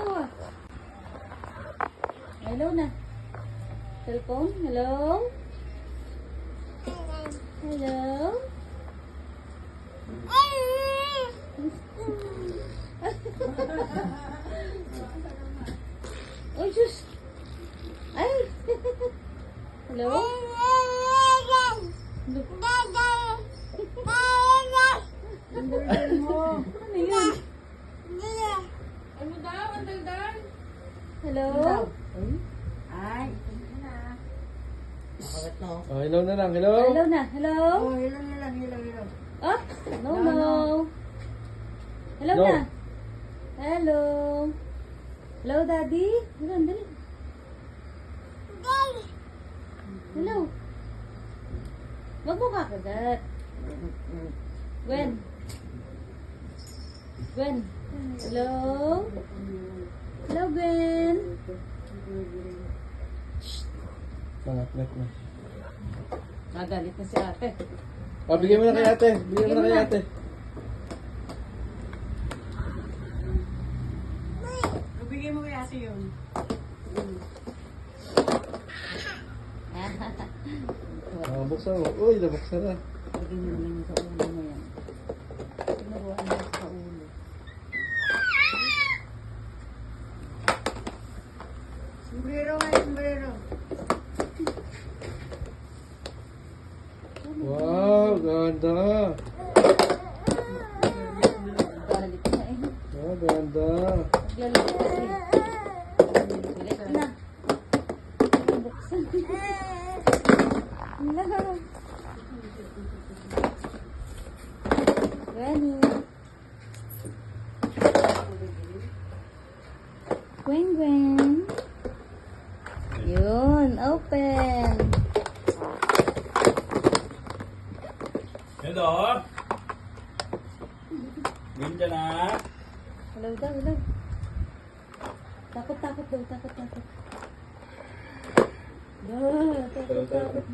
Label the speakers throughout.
Speaker 1: Hello ah. Hello na. Cellphone? Hello? Hello? Oh, Diyos! Ay! Hello? Ano yun?
Speaker 2: Ano daw? Ang daldal?
Speaker 1: Hello?
Speaker 3: Ay. Nakawat no.
Speaker 4: Oh, hello na lang, hello?
Speaker 1: Hello na. Hello?
Speaker 3: Oh, hilang.
Speaker 1: Oh, no. Hello
Speaker 4: No.
Speaker 1: na. Hello. Hello, Daddy. Hello, dali. Hello. Wag mo kakagat. Gwen. Gwen. Hello. Hello, Gwen.
Speaker 4: Pangatlet na.
Speaker 2: Nagalit na si ate.
Speaker 4: Oh, bigyan mo na kay ate. Bigyan mo na kay ate.
Speaker 3: Bigay mo kay ate yun.
Speaker 4: Oh, buksan mo. Uy, nabuksan na.
Speaker 2: Lagyan mo naman yung sa ulo mo yan. Tinuruan mo sa ulo.
Speaker 3: Sombrero nga, sombrero.
Speaker 4: Wow, ganda.
Speaker 1: Galit na eh.
Speaker 4: Oh, ganda.
Speaker 1: Naglalit kasi. Galit na. Buksan. Hello. Gwenny. Gwen. Yun, open.
Speaker 5: Hello? Ganda na?
Speaker 1: Hello daw, hello. Takot daw, takot. Takot,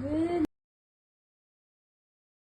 Speaker 1: Gwen.